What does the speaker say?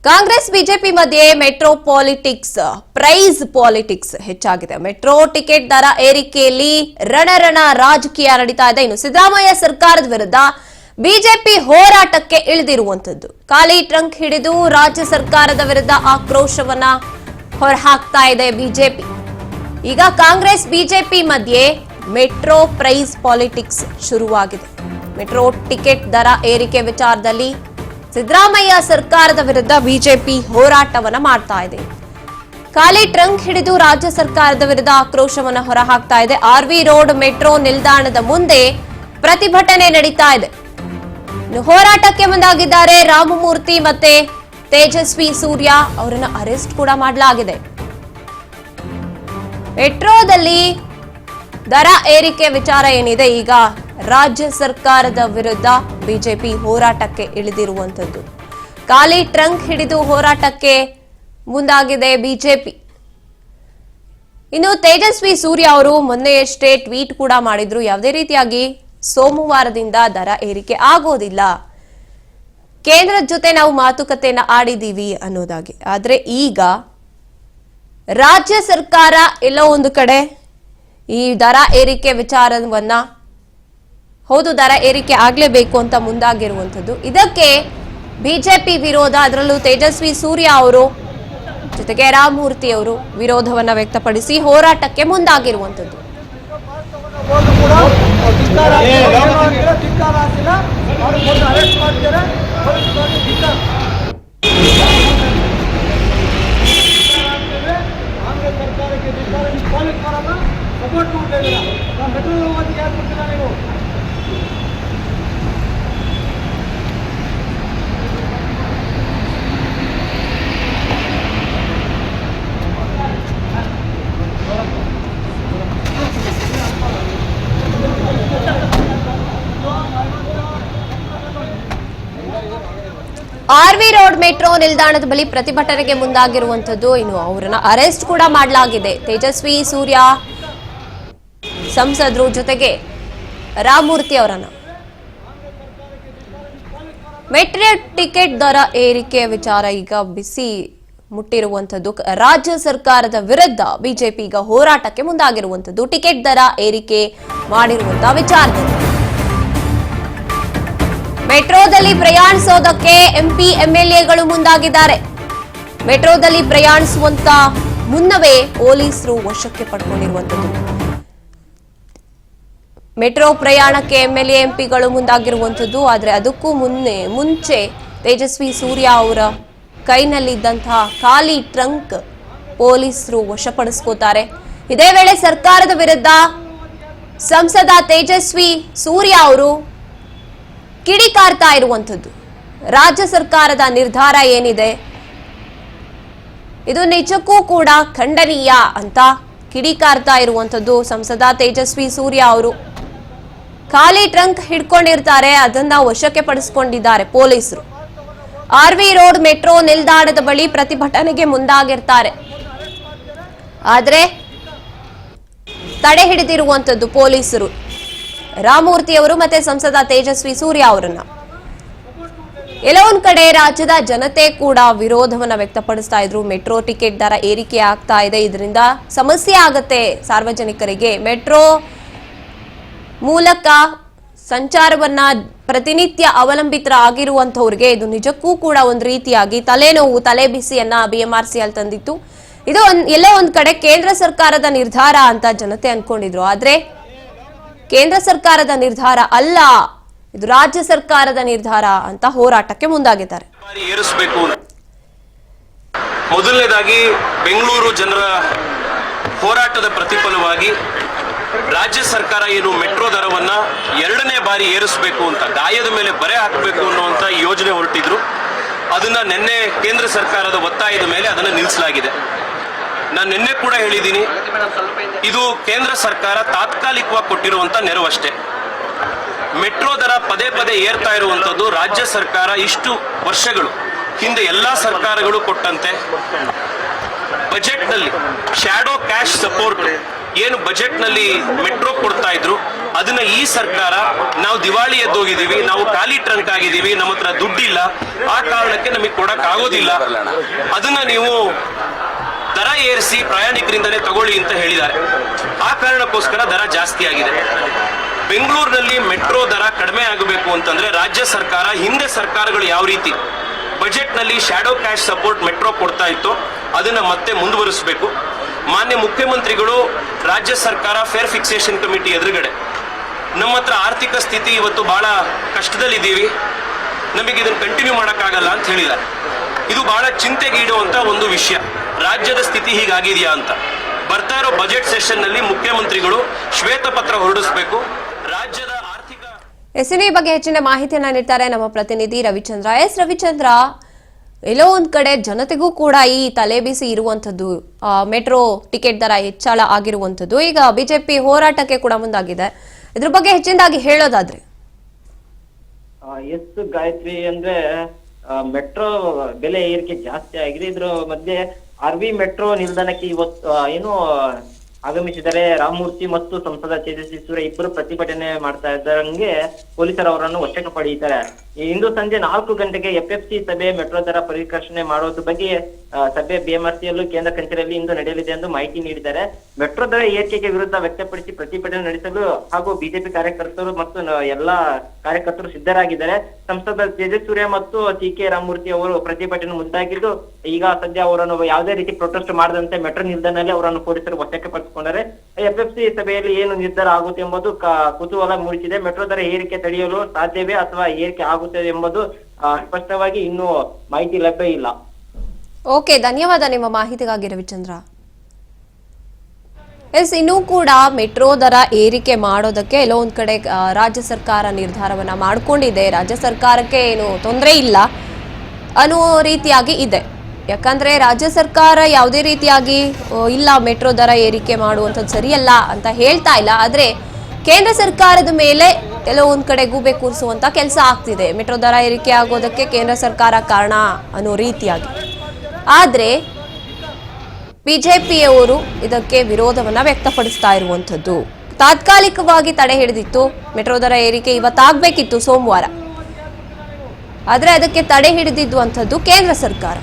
Congress BJP ಮಧ್ಯೆ metro politics price politics ಹೆಚ್ಚಾಗಿದೆ. Metro ticket ದರ ಏರಿಕೆಯಲ್ಲಿ ರಣರಣ ರಾಜಕೀಯ ನಡೀತಾ ಇದೆ. ಇನ್ನು ಸಿದ್ದರಾಮಯ್ಯ ಸರ್ಕಾರದ ವಿರುದ್ಧ ಬಿಜೆಪಿ ಹೋರಾಟಕ್ಕೆ ಇಳಿದಿರುವಂತದ್ದು. ಖಾಲಿ ಟ್ರಂಕ್ ಹಿಡಿದು ರಾಜ್ಯ ಸರ್ಕಾರದ ವಿರುದ್ಧ ಆಕ್ರೋಶವನ್ನ ಹೊರಹಾಕ್ತಾ ಇದೆ ಬಿಜೆಪಿ. ಈಗ ಕಾಂಗ್ರೆಸ್ ಬಿಜೆಪಿ ಮಧ್ಯೆ ಮೆಟ್ರೋ ಪ್ರೈಸ್ ಪಾಲಿಟಿಕ್ಸ್ ಶುರುವಾಗಿದೆ. ಮೆಟ್ರೋ ಟಿಕೆಟ್ ದರ ಏರಿಕೆ ವಿಚಾರದಲ್ಲಿ ಸಿದ್ದರಾಮಯ್ಯ ಸರ್ಕಾರದ ವಿರುದ್ಧ ಬಿಜೆಪಿ ಹೋರಾಟವನ್ನ ಮಾಡ್ತಾ ಇದೆ. ಖಾಲಿ ಟ್ರಂಕ್ ಹಿಡಿದು ರಾಜ್ಯ ಸರ್ಕಾರದ ವಿರುದ್ಧ ಆಕ್ರೋಶವನ್ನ ಹೊರಹಾಕ್ತಾ ಇದೆ. ಆರ್ವಿ ರೋಡ್ ಮೆಟ್ರೋ ನಿಲ್ದಾಣದ ಮುಂದೆ ಪ್ರತಿಭಟನೆ ನಡೀತಾ ಇದೆ. ಹೋರಾಟಕ್ಕೆ ಮುಂದಾಗಿದ್ದಾರೆ ರಾಮಮೂರ್ತಿ ಮತ್ತೆ ತೇಜಸ್ವಿ ಸೂರ್ಯ. ಅವರನ್ನ ಅರೆಸ್ಟ್ ಕೂಡ ಮಾಡಲಾಗಿದೆ. ಮೆಟ್ರೋದಲ್ಲಿ ದರ ಏರಿಕೆ ವಿಚಾರ ಏನಿದೆ, ಈಗ ರಾಜ್ಯ ಸರ್ಕಾರದ ವಿರುದ್ಧ ಬಿಜೆಪಿ ಹೋರಾಟಕ್ಕೆ ಇಳಿದಿರುವಂತದ್ದು. ಖಾಲಿ ಟ್ರಂಕ್ ಹಿಡಿದು ಹೋರಾಟಕ್ಕೆ ಮುಂದಾಗಿದೆ ಬಿಜೆಪಿ. ಇನ್ನು ತೇಜಸ್ವಿ ಸೂರ್ಯ ಅವರು ಮೊನ್ನೆಯಷ್ಟೇ ಟ್ವೀಟ್ ಕೂಡ ಮಾಡಿದ್ರು, ಯಾವುದೇ ರೀತಿಯಾಗಿ ಸೋಮವಾರದಿಂದ ದರ ಏರಿಕೆ ಆಗೋದಿಲ್ಲ, ಕೇಂದ್ರದ ಜೊತೆ ನಾವು ಮಾತುಕತೆಯನ್ನ ಆಡಿದೀವಿ ಅನ್ನೋದಾಗಿ. ಆದ್ರೆ ಈಗ ರಾಜ್ಯ ಸರ್ಕಾರ ಎಲ್ಲೋ ಒಂದು ಕಡೆ ಈ ದರ ಏರಿಕೆ ವಿಚಾರವನ್ನ ಹೌದು ದರ ಏರಿಕೆ ಆಗ್ಲೇಬೇಕು ಅಂತ ಮುಂದಾಗಿರುವಂತದ್ದು. ಇದಕ್ಕೆ ಬಿಜೆಪಿ ವಿರೋಧ, ಅದರಲ್ಲೂ ತೇಜಸ್ವಿ ಸೂರ್ಯ ಅವರು ಜೊತೆಗೆ ರಾಮಮೂರ್ತಿ ಅವರು ವಿರೋಧವನ್ನ ವ್ಯಕ್ತಪಡಿಸಿ ಹೋರಾಟಕ್ಕೆ ಮುಂದಾಗಿರುವಂತದ್ದು. ಆರ್ವಿ ರೋಡ್ ಮೆಟ್ರೋ ನಿಲ್ದಾಣದ ಬಳಿ ಪ್ರತಿಭಟನೆಗೆ ಮುಂದಾಗಿರುವಂತದ್ದು. ಇನ್ನು ಅವರನ್ನ ಅರೆಸ್ಟ್ ಕೂಡ ಮಾಡಲಾಗಿದೆ. ತೇಜಸ್ವಿ ಸೂರ್ಯ ಸಂಸದರು ಜೊತೆಗೆ ರಾಮಮೂರ್ತಿ ಅವರನ್ನ. ಮೆಟ್ರೋ ಟಿಕೆಟ್ ದರ ಏರಿಕೆ ವಿಚಾರ ಈಗ ಬಿಸಿ ಮುಟ್ಟಿರುವಂತದ್ದು. ರಾಜ್ಯ ಸರ್ಕಾರದ ವಿರುದ್ಧ ಬಿಜೆಪಿ ಈಗ ಹೋರಾಟಕ್ಕೆ ಮುಂದಾಗಿರುವಂತದ್ದು ಟಿಕೆಟ್ ದರ ಏರಿಕೆ ಮಾಡಿರುವಂತಹ ವಿಚಾರದಲ್ಲಿ. ಮೆಟ್ರೋದಲ್ಲಿ ಪ್ರಯಾಣಿಸೋದಕ್ಕೆ ಎಂಪಿ ಎಂಎಲ್ಎಗಳು ಮುಂದಾಗಿದ್ದಾರೆ. ಮೆಟ್ರೋದಲ್ಲಿ ಪ್ರಯಾಣಿಸುವಂತ ಮುನ್ನವೇ ಪೊಲೀಸರು ವಶಕ್ಕೆ ಪಡ್ಕೊಂಡಿರುವಂತದ್ದು. ಮೆಟ್ರೋ ಪ್ರಯಾಣಕ್ಕೆ ಎಂಎಲ್ಎ ಎಂಪಿಗಳು ಮುಂದಾಗಿರುವಂತದ್ದು. ಆದ್ರೆ ಅದಕ್ಕೂ ಮುಂಚೆ ತೇಜಸ್ವಿ ಸೂರ್ಯ ಅವರ ಕೈನಲ್ಲಿದ್ದಂತಹ ಖಾಲಿ ಟ್ರಂಕ್ ಪೊಲೀಸರು ವಶಪಡಿಸ್ಕೋತಾರೆ. ಇದೇ ವೇಳೆ ಸರ್ಕಾರದ ವಿರುದ್ಧ ಸಂಸದ ತೇಜಸ್ವಿ ಸೂರ್ಯ ಅವರು ಕಿಡಿಕಾರ್ತಾ ಇರುವಂಥದ್ದು. ರಾಜ್ಯ ಸರ್ಕಾರದ ನಿರ್ಧಾರ ಏನಿದೆ ಇದು ನಿಜಕ್ಕೂ ಕೂಡ ಖಂಡನೀಯ ಅಂತ ಕಿಡಿಕಾರ್ತಾ ಇರುವಂಥದ್ದು ಸಂಸದ ತೇಜಸ್ವಿ ಸೂರ್ಯ ಅವರು. ಖಾಲಿ ಟ್ರಂಕ್ ಹಿಡ್ಕೊಂಡಿರ್ತಾರೆ, ಅದನ್ನ ವಶಕ್ಕೆ ಪಡಿಸಿಕೊಂಡಿದ್ದಾರೆ ಪೊಲೀಸರು. ಆರ್ವಿ ರೋಡ್ ಮೆಟ್ರೋ ನಿಲ್ದಾಣದ ಬಳಿ ಪ್ರತಿಭಟನೆಗೆ ಮುಂದಾಗಿರ್ತಾರೆ. ಆದ್ರೆ ತಡೆ ಹಿಡಿದಿರುವಂಥದ್ದು ಪೊಲೀಸರು ರಾಮಮೂರ್ತಿ ಅವರು ಮತ್ತೆ ಸಂಸದ ತೇಜಸ್ವಿ ಸೂರ್ಯ ಅವರನ್ನ. ಎಲ್ಲ ಒಂದ್ ಕಡೆ ರಾಜ್ಯದ ಜನತೆ ಕೂಡ ವಿರೋಧವನ್ನ ವ್ಯಕ್ತಪಡಿಸ್ತಾ ಇದ್ರು. ಮೆಟ್ರೋ ಟಿಕೆಟ್ ದರ ಏರಿಕೆ ಆಗ್ತಾ ಇದೆ, ಇದರಿಂದ ಸಮಸ್ಯೆ ಆಗತ್ತೆ ಸಾರ್ವಜನಿಕರಿಗೆ. ಮೆಟ್ರೋ ಮೂಲಕ ಸಂಚಾರವನ್ನ ಪ್ರತಿನಿತ್ಯ ಅವಲಂಬಿತರಾಗಿರುವಂತವ್ರಿಗೆ ಇದು ನಿಜಕ್ಕೂ ಕೂಡ ಒಂದು ರೀತಿಯಾಗಿ ತಲೆನೋವು, ತಲೆ ಬಿಸಿಯನ್ನ ಬಿಎಂಆರ್ಸಿ ಅಲ್ಲಿ ತಂದಿತ್ತು. ಇದು ಎಲ್ಲೋ ಒಂದ್ ಕಡೆ ಕೇಂದ್ರ ಸರ್ಕಾರದ ನಿರ್ಧಾರ ಅಂತ ಜನತೆ ಅನ್ಕೊಂಡಿದ್ರು. ಆದ್ರೆ ಕೇಂದ್ರ ಸರ್ಕಾರದ ನಿರ್ಧಾರ ಅಲ್ಲ, ಇದು ರಾಜ್ಯ ಸರ್ಕಾರದ ನಿರ್ಧಾರ ಅಂತ ಹೋರಾಟಕ್ಕೆ ಮುಂದಾಗಿದ್ದಾರೆ. ಮೊದಲನೇದಾಗಿ ಬೆಂಗಳೂರು ಜನರ ಹೋರಾಟದ ಪ್ರತಿಫಲವಾಗಿ ರಾಜ್ಯ ಸರ್ಕಾರ ಏನು ಮೆಟ್ರೋ ದರವನ್ನ 2ನೇ ಬಾರಿ ಏರಿಸಬೇಕು ಅಂತ, ಗಾಯದ ಮೇಲೆ ಬರೆ ಹಾಕಬೇಕು ಅನ್ನುವಂತ ಯೋಜನೆ ಹೊರಟಿದ್ರು. ಅದನ್ನ ನಿನ್ನೆ ಕೇಂದ್ರ ಸರ್ಕಾರದ ಒತ್ತಾಯದ ಮೇಲೆ ಅದನ್ನ ನಿಲ್ಲಿಸಲಾಗಿದೆ. ನಾನು ನಿನ್ನೆ ಕೂಡ ಹೇಳಿದ್ದೀನಿ, ಇದು ಕೇಂದ್ರ ಸರ್ಕಾರ ತಾತ್ಕಾಲಿಕವಾಗಿ ಕೊಟ್ಟಿರುವಂತ ನೆರವಷ್ಟೇ. ಮೆಟ್ರೋ ದರ ಪದೇ ಪದೇ ಏರ್ತಾ ಇರುವಂತದ್ದು ರಾಜ್ಯ ಸರ್ಕಾರ ಇಷ್ಟು ವರ್ಷಗಳು ಹಿಂದೆ ಎಲ್ಲಾ ಸರ್ಕಾರಗಳು ಕೊಟ್ಟಂತೆ ಬಜೆಟ್ ನಲ್ಲಿ ಶ್ಯಾಡೋ ಕ್ಯಾಶ್ ಸಪೋರ್ಟ್ ಏನು ಬಜೆಟ್ ನಲ್ಲಿ ಮೆಟ್ರೋ ಕೊಡ್ತಾ ಇದ್ರು ಅದನ್ನ ಈ ಸರ್ಕಾರ ನಾವು ದಿವಾಳಿ ಎದ್ದೋಗಿದ್ದೀವಿ, ನಾವು ಖಾಲಿ ಟ್ರಂಕ್ ಆಗಿದ್ದೀವಿ, ನಮ್ಮ ಹತ್ರ ದುಡ್ಡಿಲ್ಲ, ಆ ಕಾರಣಕ್ಕೆ ನಮಗೆ ಕೊಡಕ್ ಆಗೋದಿಲ್ಲ, ಅದನ್ನ ನೀವು ದರ ಏರಿಸಿ ಪ್ರಯಾಣಿಕರಿಂದಲೇ ತಗೊಳ್ಳಿ ಅಂತ ಹೇಳಿದ್ದಾರೆ. ಆ ಕಾರಣಕ್ಕೋಸ್ಕರ ದರ ಜಾಸ್ತಿ ಆಗಿದೆ. ಬೆಂಗಳೂರಿನಲ್ಲಿ ಮೆಟ್ರೋ ದರ ಕಡಿಮೆ ಆಗಬೇಕು ಅಂತಂದ್ರೆ ರಾಜ್ಯ ಸರ್ಕಾರ, ಹಿಂದೆ ಸರ್ಕಾರಗಳು ಯಾವ ರೀತಿ ಬಜೆಟ್ ನಲ್ಲಿ ಶಾಡೋ ಕ್ಯಾಶ್ ಸಪೋರ್ಟ್ ಮೆಟ್ರೋ ಕೊಡ್ತಾ ಇತ್ತು ಅದನ್ನ ಮತ್ತೆ ಮುಂದುವರಿಸಬೇಕು. ಮಾನ್ಯ ಮುಖ್ಯಮಂತ್ರಿಗಳು, ರಾಜ್ಯ ಸರ್ಕಾರ ಫೇರ್ ಫಿಕ್ಸೇಷನ್ ಕಮಿಟಿ ಎದುರುಗಡೆ ನಮ್ಮ ಹತ್ರ ಆರ್ಥಿಕ ಸ್ಥಿತಿ ಇವತ್ತು ಬಹಳ ಕಷ್ಟದಲ್ಲಿದ್ದೀವಿ, ನಮಗೆ ಇದನ್ನು ಕಂಟಿನ್ಯೂ ಮಾಡೋಕ್ಕಾಗಲ್ಲ ಅಂತ ಹೇಳಿದ್ದಾರೆ. ಇದು ಬಹಳ ಚಿಂತೆಗೀಡುವಂತ ಒಂದು ವಿಷಯ. ರಾಜ್ಯದ ಸ್ಥಿತಿ ಹೀಗಾಗಿದೆಯಾ ಅಂತ ಬರ್ತಾ ಇರೋ ಬಜೆಟ್ ಸೆಷನ್ ನಲ್ಲಿ ಮುಖ್ಯಮಂತ್ರಿಗಳು ಶ್ವೇತಪತ್ರ ಹೊರಡಿಸಬೇಕು. ರಾಜ್ಯದ ಆರ್ಥಿಕ ಈ ಬಗ್ಗೆ ಹೆಚ್ಚಿನ ಮಾಹಿತಿಯನ್ನ ನೀಡ್ತಾರೆ ನಮ್ಮ ಪ್ರತಿನಿಧಿ ರವಿಚಂದ್ರ. ರವಿಚಂದ್ರ, ಎಲ್ಲೋ ಒಂದ್ ಕಡೆ ಜನತೆಗೂ ಕೂಡ ಈ ತಲೆಬಿಸಿ ಇರುವಂತದ್ದು, ಮೆಟ್ರೋ ಟಿಕೆಟ್ ದರ ಹೆಚ್ಚಳ ಆಗಿರುವಂತದ್ದು, ಈಗ ಬಿಜೆಪಿ ಹೋರಾಟಕ್ಕೆ ಕೂಡ ಮುಂದಾಗಿದೆ. ಇದ್ರ ಬಗ್ಗೆ ಹೆಚ್ಚಿನದಾಗಿ ಹೇಳೋದಾದ್ರೆ ಎಸ್ ಗಾಯತ್ರಿ, ಅಂದ್ರೆ ಮೆಟ್ರೋ ಬೆಲೆ ಏರಿಕೆ ಜಾಸ್ತಿ ಆಗಿದೆ. ಇದ್ರ ಮಧ್ಯೆ ಆರ್ವಿ ಮೆಟ್ರೋ ನಿಲ್ದಾಣಕ್ಕೆ ಇವತ್ತು ಏನು ಆಗಮಿಸಿದರೆ ರಾಮಮೂರ್ತಿ ಮತ್ತು ಸಂಸದ ತೇಜಸ್ವಿ ಸೂರ್ಯ ಇಬ್ಬರು ಪ್ರತಿಭಟನೆ ಮಾಡ್ತಾ ಇದ್ದಂಗೆ ಪೊಲೀಸರು ಅವರನ್ನು ವಶಕ್ಕೆ ಪಡೆಯುತ್ತಾರೆ. ಇಂದು ಸಂಜೆ 4 ಗಂಟೆಗೆ FFC ಸಭೆ ಮೆಟ್ರೋ ದರ ಪರಿಷ್ಕರಣೆ ಮಾಡೋದ್ರ ಬಗ್ಗೆ ಸಭೆ BMRCಯಲ್ಲೂ ಕೇಂದ್ರ ಕಚೇರಿಯಲ್ಲಿ ಇಂದು ನಡೆಯಲಿದೆ ಎಂದು ಮಾಹಿತಿ ನೀಡಿದ್ದಾರೆ. ಮೆಟ್ರೋ ದರ ಏರಿಕೆಗೆ ವಿರುದ್ಧ ವ್ಯಕ್ತಪಡಿಸಿ ಪ್ರತಿಭಟನೆ ನಡೆಸಲು ಹಾಗೂ ಬಿಜೆಪಿ ಕಾರ್ಯಕರ್ತರು ಮತ್ತು ಎಲ್ಲಾ ಕಾರ್ಯಕರ್ತರು ಸಿದ್ಧರಾಗಿದ್ದಾರೆ. ಸಂಸದ ತೇಜಸ್ವಿ ಸೂರ್ಯ ಮತ್ತು CK ರಾಮಮೂರ್ತಿ ಅವರು ಪ್ರತಿಭಟನೆ ಮುಂದಾಗಿದ್ದು, ಈಗ ಸದ್ಯ ಅವರನ್ನು ಯಾವುದೇ ರೀತಿ ಪ್ರೊಟೆಸ್ಟ್ ಮಾಡದಂತೆ ಮೆಟ್ರೋ ನಿಲ್ದಾಣದಲ್ಲಿ ಅವರನ್ನು ಪೊಲೀಸರು ವಶಕ್ಕೆ ಪಡಿಸಿಕೊಂಡರೆ FFC ಸಭೆಯಲ್ಲಿ ಏನು ನಿರ್ಧಾರ ಆಗುತ್ತೆ ಎಂಬುದು ಕುತೂಹಲ ಮೂಡಿಸಿದೆ. ಮೆಟ್ರೋ ದರ ಏರಿಕೆ ತಡೆಯಲು ಸಾಧ್ಯವೇ ಅಥವಾ ಏರಿಕೆ ಆಗುತ್ತದೆ ಎಂಬುದು ಸ್ಪಷ್ಟವಾಗಿ ಇನ್ನೂ ಮಾಹಿತಿ ಲಭ್ಯ ಇಲ್ಲ. ಓಕೆ, ಧನ್ಯವಾದ ನಿಮ್ಮ ಮಾಹಿತಿಗಾಗಿ ರವಿಚಂದ್ರ. ಇನ್ನೂ ಕೂಡ ಮೆಟ್ರೋ ದರ ಏರಿಕೆ ಮಾಡೋದಕ್ಕೆ ಎಲ್ಲೋ ಒಂದ್ ಕಡೆ ರಾಜ್ಯ ಸರ್ಕಾರ ನಿರ್ಧಾರವನ್ನ ಮಾಡಿಕೊಂಡಿದೆ. ರಾಜ್ಯ ಸರ್ಕಾರಕ್ಕೆ ಏನು ತೊಂದರೆ ಇಲ್ಲ ಅನ್ನೋ ರೀತಿಯಾಗಿ ಇದೆ. ಯಾಕಂದ್ರೆ ರಾಜ್ಯ ಸರ್ಕಾರ ಯಾವುದೇ ರೀತಿಯಾಗಿ ಇಲ್ಲ ಮೆಟ್ರೋ ದರ ಏರಿಕೆ ಮಾಡುವಂಥದ್ದು ಸರಿಯಲ್ಲ ಅಂತ ಹೇಳ್ತಾ ಇಲ್ಲ. ಆದ್ರೆ ಕೇಂದ್ರ ಸರ್ಕಾರದ ಮೇಲೆ ಎಲ್ಲೋ ಒಂದ್ ಕಡೆ ಗೂಬೆ ಕೂರಿಸುವಂತ ಕೆಲಸ ಆಗ್ತಿದೆ. ಮೆಟ್ರೋ ದರ ಏರಿಕೆ ಆಗೋದಕ್ಕೆ ಕೇಂದ್ರ ಸರ್ಕಾರ ಕಾರಣ ಅನ್ನೋ ರೀತಿಯಾಗಿ. ಆದ್ರೆ ಬಿಜೆಪಿಯವರು ಇದಕ್ಕೆ ವಿರೋಧವನ್ನ ವ್ಯಕ್ತಪಡಿಸ್ತಾ ಇರುವಂತದ್ದು. ತಾತ್ಕಾಲಿಕವಾಗಿ ತಡೆ ಹಿಡಿದಿತ್ತು ಮೆಟ್ರೋ ದರ ಏರಿಕೆ ಇವತ್ತಾಗಬೇಕಿತ್ತು ಸೋಮವಾರ, ಆದ್ರೆ ಅದಕ್ಕೆ ತಡೆ ಹಿಡಿದಿದ್ದು ಅಂತದ್ದು ಕೇಂದ್ರ ಸರ್ಕಾರ.